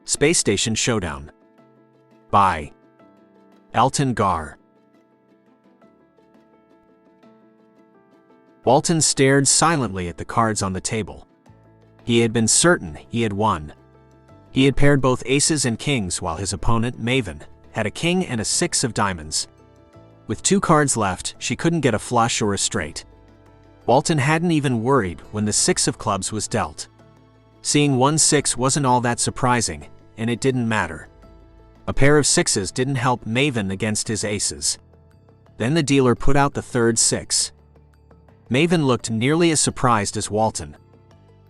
Station Showdown by Alton Gar. Walton stared silently at the cards on the table. He had been certain he had won. He had paired both aces and kings while his opponent, Maven, had a king and a six of diamonds. With 2 cards left, she couldn't get a flush or a straight. Walton hadn't even worried when the 6 of clubs was dealt. Seeing 1-6 wasn't all that surprising, and it didn't matter. A pair of 6s didn't help Maven against his aces. Then the dealer put out the third 6. Maven looked nearly as surprised as Walton.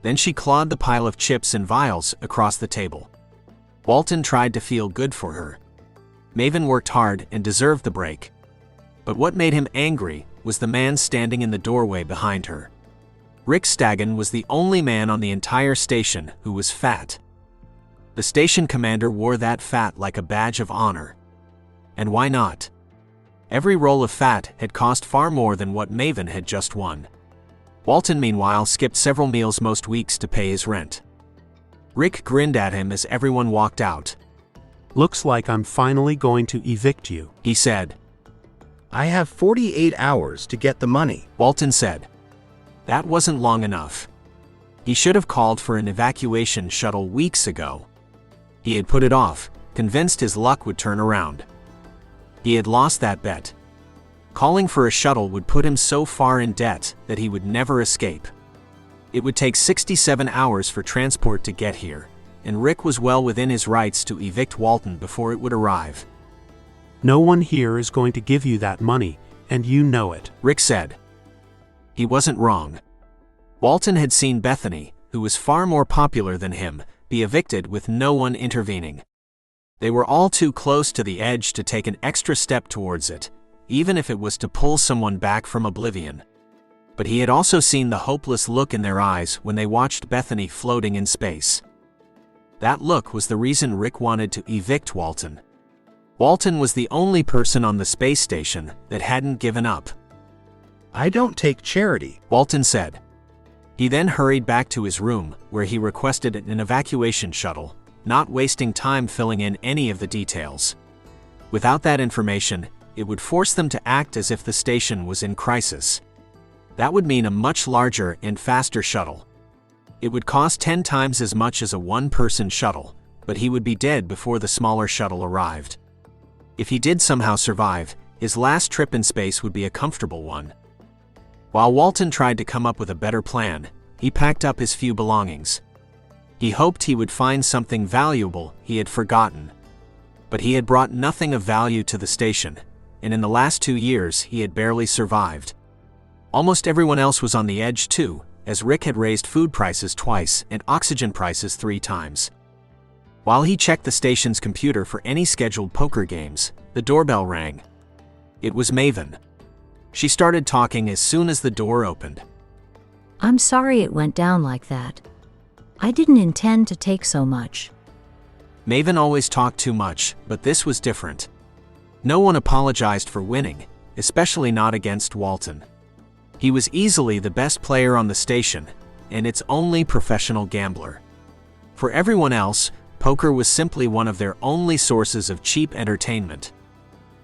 Then she clawed the pile of chips and vials across the table. Walton tried to feel good for her. Maven worked hard and deserved the break. But what made him angry was the man standing in the doorway behind her. Rick Stagan was the only man on the entire station who was fat. The station commander wore that fat like a badge of honor. And why not? Every roll of fat had cost far more than what Maven had just won. Walton, meanwhile, skipped several meals most weeks to pay his rent. Rick grinned at him as everyone walked out. "Looks like I'm finally going to evict you," he said. "I have 48 hours to get the money," Walton said. That wasn't long enough. He should have called for an evacuation shuttle weeks ago. He had put it off, convinced his luck would turn around. He had lost that bet. Calling for a shuttle would put him so far in debt that he would never escape. It would take 67 hours for transport to get here, and Rick was well within his rights to evict Walton before it would arrive. "No one here is going to give you that money, and you know it," Rick said. He wasn't wrong. Walton had seen Bethany, who was far more popular than him, be evicted with no one intervening. They were all too close to the edge to take an extra step towards it, even if it was to pull someone back from oblivion. But he had also seen the hopeless look in their eyes when they watched Bethany floating in space. That look was the reason Rick wanted to evict Walton. Walton was the only person on the space station that hadn't given up. "I don't take charity," Walton said. He then hurried back to his room, where he requested an evacuation shuttle, not wasting time filling in any of the details. Without that information, it would force them to act as if the station was in crisis. That would mean a much larger and faster shuttle. It would cost 10 times as much as a one-person shuttle, but he would be dead before the smaller shuttle arrived. If he did somehow survive, his last trip in space would be a comfortable one. While Walton tried to come up with a better plan, he packed up his few belongings. He hoped he would find something valuable he had forgotten. But he had brought nothing of value to the station, and in the last 2 years he had barely survived. Almost everyone else was on the edge too, as Rick had raised food prices twice and oxygen prices 3 times. While he checked the station's computer for any scheduled poker games, the doorbell rang. It was Maven. She started talking as soon as the door opened. "I'm sorry it went down like that. I didn't intend to take so much." Maven always talked too much, but this was different. No one apologized for winning, especially not against Walton. He was easily the best player on the station, and its only professional gambler. For everyone else, poker was simply one of their only sources of cheap entertainment.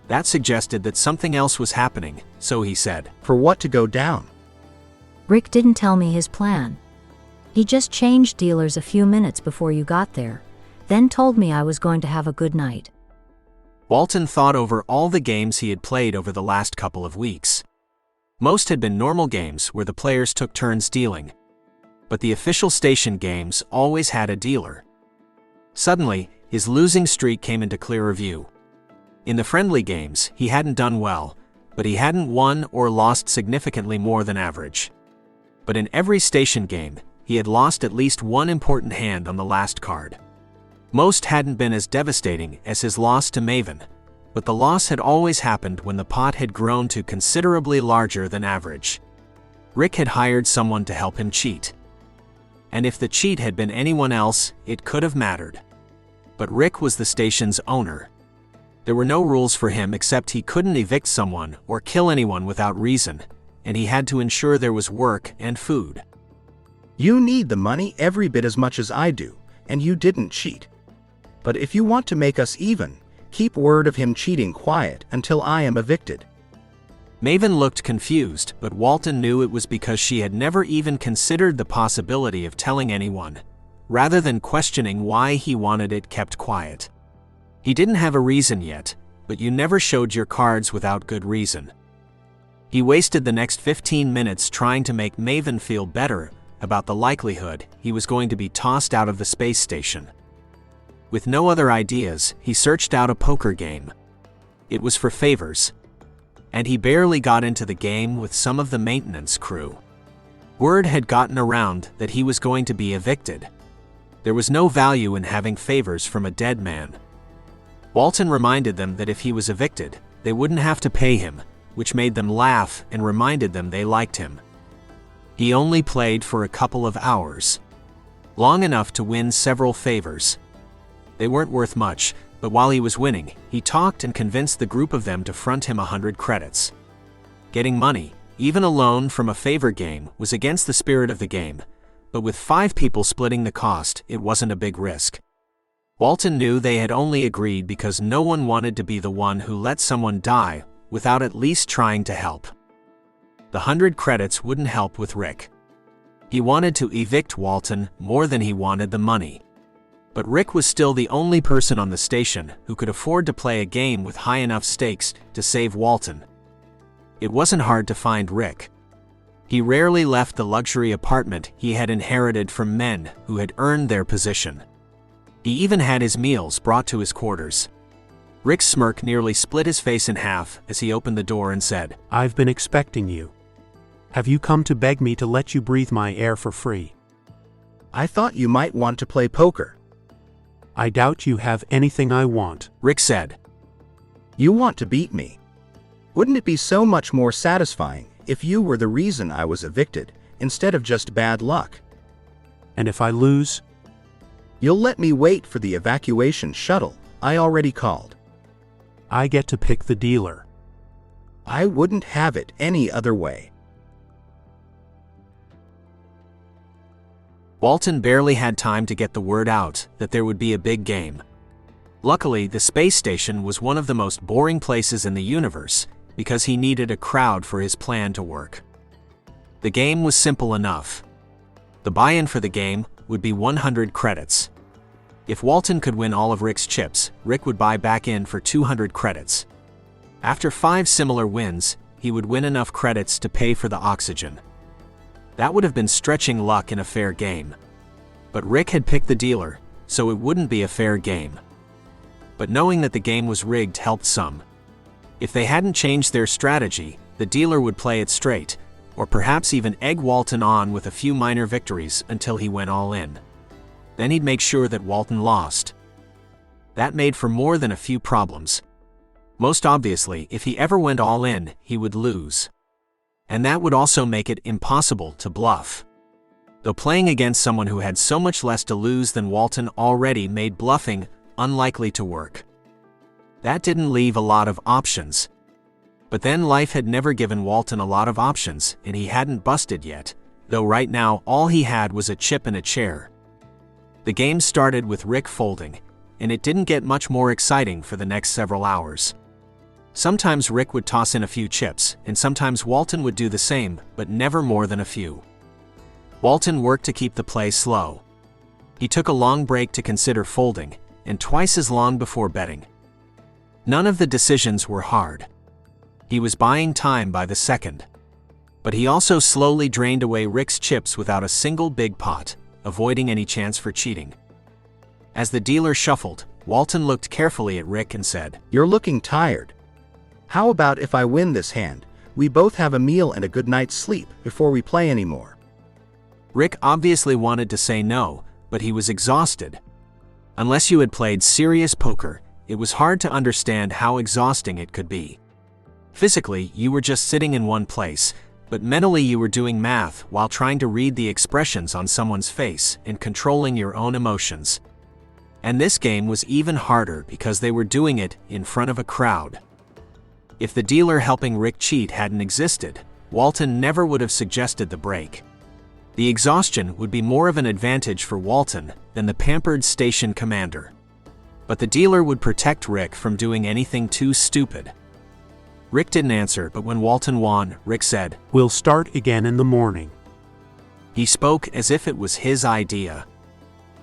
That suggested that something else was happening, so he said, "For what to go down?" "Rick didn't tell me his plan. He just changed dealers a few minutes before you got there, then told me I was going to have a good night." Walton thought over all the games he had played over the last couple of weeks. Most had been normal games where the players took turns dealing. But the official station games always had a dealer. Suddenly, his losing streak came into clearer view. In the friendly games, he hadn't done well, but he hadn't won or lost significantly more than average. But in every station game, he had lost at least one important hand on the last card. Most hadn't been as devastating as his loss to Maven, but the loss had always happened when the pot had grown to considerably larger than average. Rick had hired someone to help him cheat. And if the cheat had been anyone else, it could have mattered. But Rick was the station's owner. There were no rules for him except he couldn't evict someone or kill anyone without reason, and he had to ensure there was work and food. "You need the money every bit as much as I do, and you didn't cheat." But if you want to make us even, keep word of him cheating quiet until I am evicted. Maven looked confused, but Walton knew it was because she had never even considered the possibility of telling anyone, rather than questioning why he wanted it kept quiet. He didn't have a reason yet, but you never showed your cards without good reason. He wasted the next 15 minutes trying to make Maven feel better about the likelihood he was going to be tossed out of the space station. With no other ideas, he searched out a poker game. It was for favors, and he barely got into the game with some of the maintenance crew. Word had gotten around that he was going to be evicted. There was no value in having favors from a dead man. Walton reminded them that if he was evicted, they wouldn't have to pay him, which made them laugh and reminded them they liked him. He only played for a couple of hours, long enough to win several favors. They weren't worth much, but while he was winning, he talked and convinced the group of them to front him 100 credits. Getting money, even a loan from a favor game, was against the spirit of the game, but with 5 people splitting the cost, it wasn't a big risk. Walton knew they had only agreed because no one wanted to be the one who let someone die without at least trying to help. The 100 credits wouldn't help with Rick. He wanted to evict Walton more than he wanted the money. But Rick was still the only person on the station who could afford to play a game with high enough stakes to save Walton. It wasn't hard to find Rick. He rarely left the luxury apartment he had inherited from men who had earned their position. He even had his meals brought to his quarters. Rick's smirk nearly split his face in half as he opened the door and said, I've been expecting you. Have you come to beg me to let you breathe my air for free? I thought you might want to play poker. I doubt you have anything I want, Rick said. You want to beat me. Wouldn't it be so much more satisfying if you were the reason I was evicted, instead of just bad luck? And if I lose? You'll let me wait for the evacuation shuttle I already called. I get to pick the dealer. I wouldn't have it any other way. Walton barely had time to get the word out that there would be a big game. Luckily, the space station was one of the most boring places in the universe because he needed a crowd for his plan to work. The game was simple enough. The buy-in for the game would be 100 credits. If Walton could win all of Rick's chips, Rick would buy back in for 200 credits. After 5 similar wins, he would win enough credits to pay for the oxygen. That would have been stretching luck in a fair game. But Rick had picked the dealer, so it wouldn't be a fair game. But knowing that the game was rigged helped some. If they hadn't changed their strategy, the dealer would play it straight, or perhaps even egg Walton on with a few minor victories until he went all in. Then he'd make sure that Walton lost. That made for more than a few problems. Most obviously, if he ever went all in, he would lose. And that would also make it impossible to bluff. Though playing against someone who had so much less to lose than Walton already made bluffing unlikely to work. That didn't leave a lot of options. But then life had never given Walton a lot of options, and he hadn't busted yet, though right now all he had was a chip and a chair. The game started with Rick folding, and it didn't get much more exciting for the next several hours. Sometimes Rick would toss in a few chips, and sometimes Walton would do the same, but never more than a few. Walton worked to keep the play slow. He took a long break to consider folding, and twice as long before betting. None of the decisions were hard. He was buying time by the second. But he also slowly drained away Rick's chips without a single big pot, avoiding any chance for cheating. As the dealer shuffled, Walton looked carefully at Rick and said, You're looking tired. How about if I win this hand, we both have a meal and a good night's sleep before we play anymore? Rick obviously wanted to say no, but he was exhausted. Unless you had played serious poker, it was hard to understand how exhausting it could be. Physically, you were just sitting in one place, but mentally you were doing math while trying to read the expressions on someone's face and controlling your own emotions. And this game was even harder because they were doing it in front of a crowd. If the dealer helping Rick cheat hadn't existed, Walton never would have suggested the break. The exhaustion would be more of an advantage for Walton than the pampered station commander. But the dealer would protect Rick from doing anything too stupid. Rick didn't answer, but when Walton won, Rick said, "We'll start again in the morning." He spoke as if it was his idea.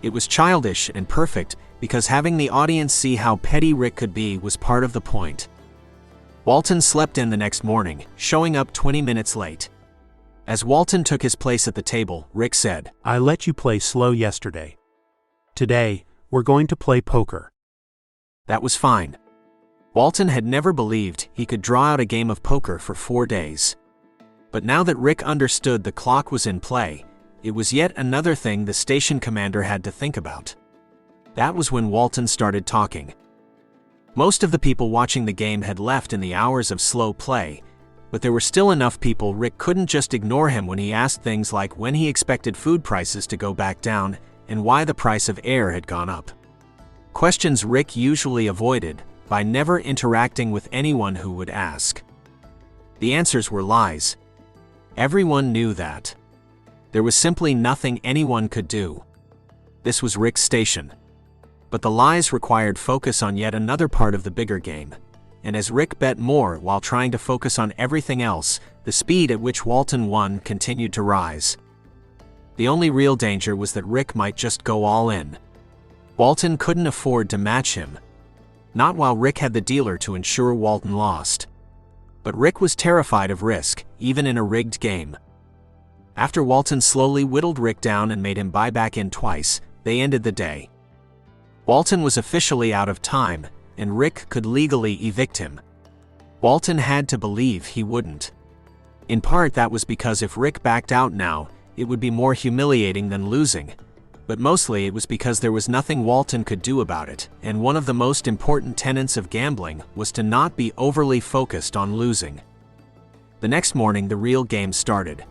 It was childish and perfect because having the audience see how petty Rick could be was part of the point. Walton slept in the next morning, showing up 20 minutes late. As Walton took his place at the table, Rick said, "I let you play slow yesterday. Today, we're going to play poker." That was fine. Walton had never believed he could draw out a game of poker for 4 days. But now that Rick understood the clock was in play, it was yet another thing the station commander had to think about. That was when Walton started talking. Most of the people watching the game had left in the hours of slow play, but there were still enough people Rick couldn't just ignore him when he asked things like when he expected food prices to go back down and why the price of air had gone up. Questions Rick usually avoided by never interacting with anyone who would ask. The answers were lies. Everyone knew that. There was simply nothing anyone could do. This was Rick's station. But the lies required focus on yet another part of the bigger game, and as Rick bet more while trying to focus on everything else, the speed at which Walton won continued to rise. The only real danger was that Rick might just go all in. Walton couldn't afford to match him. Not while Rick had the dealer to ensure Walton lost. But Rick was terrified of risk, even in a rigged game. After Walton slowly whittled Rick down and made him buy back in twice, they ended the day. Walton was officially out of time, and Rick could legally evict him. Walton had to believe he wouldn't. In part that was because if Rick backed out now, it would be more humiliating than losing. But mostly it was because there was nothing Walton could do about it, and one of the most important tenets of gambling was to not be overly focused on losing. The next morning the real game started.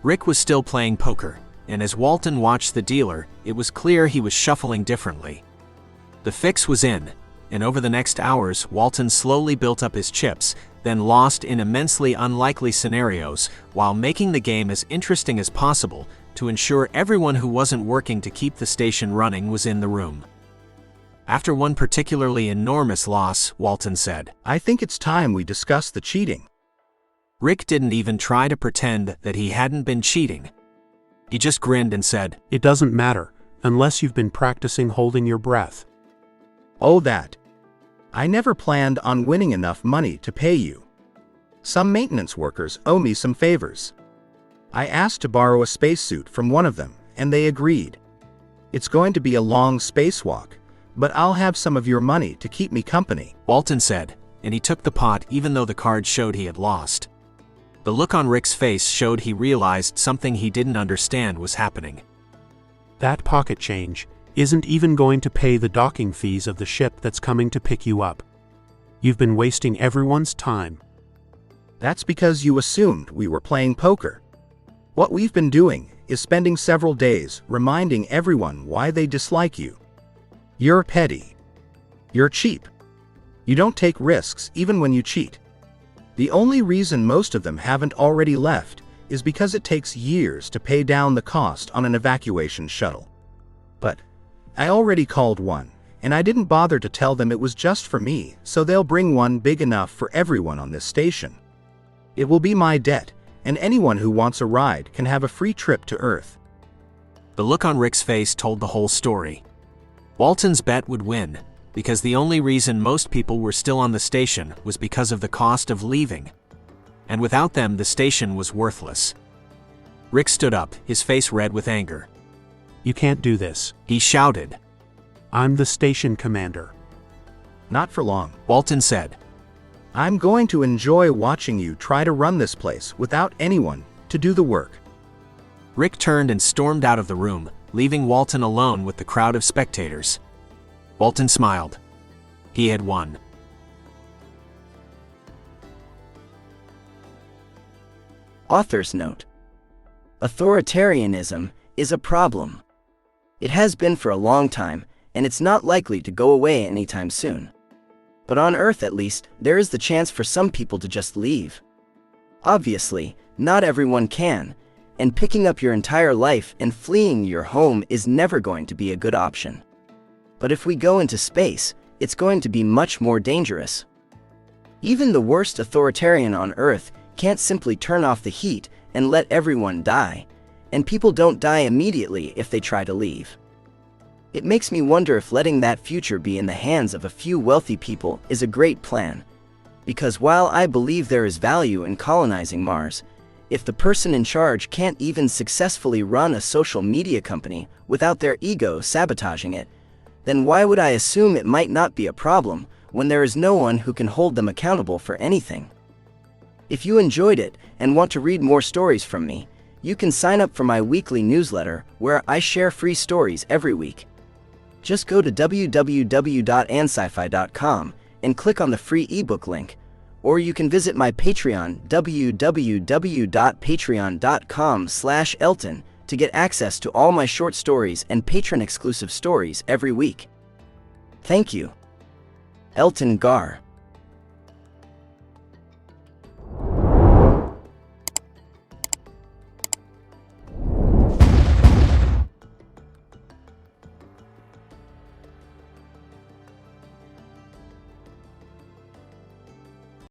Rick was still playing poker, and as Walton watched the dealer, it was clear he was shuffling differently. The fix was in, and over the next hours Walton slowly built up his chips, then lost in immensely unlikely scenarios while making the game as interesting as possible to ensure everyone who wasn't working to keep the station running was in the room. After one particularly enormous loss, Walton said, "I think it's time we discuss the cheating." Rick didn't even try to pretend that he hadn't been cheating. He just grinned and said, "It doesn't matter, unless you've been practicing holding your breath." "Oh, that. I never planned on winning enough money to pay you. Some maintenance workers owe me some favors. I asked to borrow a spacesuit from one of them, and they agreed. It's going to be a long spacewalk, but I'll have some of your money to keep me company." Walton said, and he took the pot even though the cards showed he had lost. The look on Rick's face showed he realized something he didn't understand was happening. "That pocket change isn't even going to pay the docking fees of the ship that's coming to pick you up. You've been wasting everyone's time." "That's because you assumed we were playing poker. What we've been doing is spending several days reminding everyone why they dislike you. You're petty. You're cheap. You don't take risks even when you cheat. The only reason most of them haven't already left is because it takes years to pay down the cost on an evacuation shuttle. But I already called one, and I didn't bother to tell them it was just for me, so they'll bring one big enough for everyone on this station. It will be my debt, and anyone who wants a ride can have a free trip to Earth." The look on Rick's face told the whole story. Walton's bet would win, because the only reason most people were still on the station was because of the cost of leaving. And without them, the station was worthless. Rick stood up, his face red with anger. "You can't do this. He shouted. I'm the station commander." "Not for long. Walton said. I'm going to enjoy watching you try to run this place without anyone to do the work." Rick turned and stormed out of the room, leaving Walton alone with the crowd of spectators. Walton smiled. He had won. Author's note: authoritarianism is a problem. It has been for a long time, and it's not likely to go away anytime soon. But on Earth at least, there is the chance for some people to just leave. Obviously, not everyone can, and picking up your entire life and fleeing your home is never going to be a good option. But if we go into space, it's going to be much more dangerous. Even the worst authoritarian on Earth can't simply turn off the heat and let everyone die, and people don't die immediately if they try to leave. It makes me wonder if letting that future be in the hands of a few wealthy people is a great plan. Because while I believe there is value in colonizing Mars, if the person in charge can't even successfully run a social media company without their ego sabotaging it, then why would I assume it might not be a problem when there is no one who can hold them accountable for anything? If you enjoyed it and want to read more stories from me, you can sign up for my weekly newsletter where I share free stories every week. Just go to www.ansci-fi.com and click on the free ebook link, or you can visit my Patreon, www.patreon.com/Elton, to get access to all my short stories and patron-exclusive stories every week. Thank you. Elton Gar.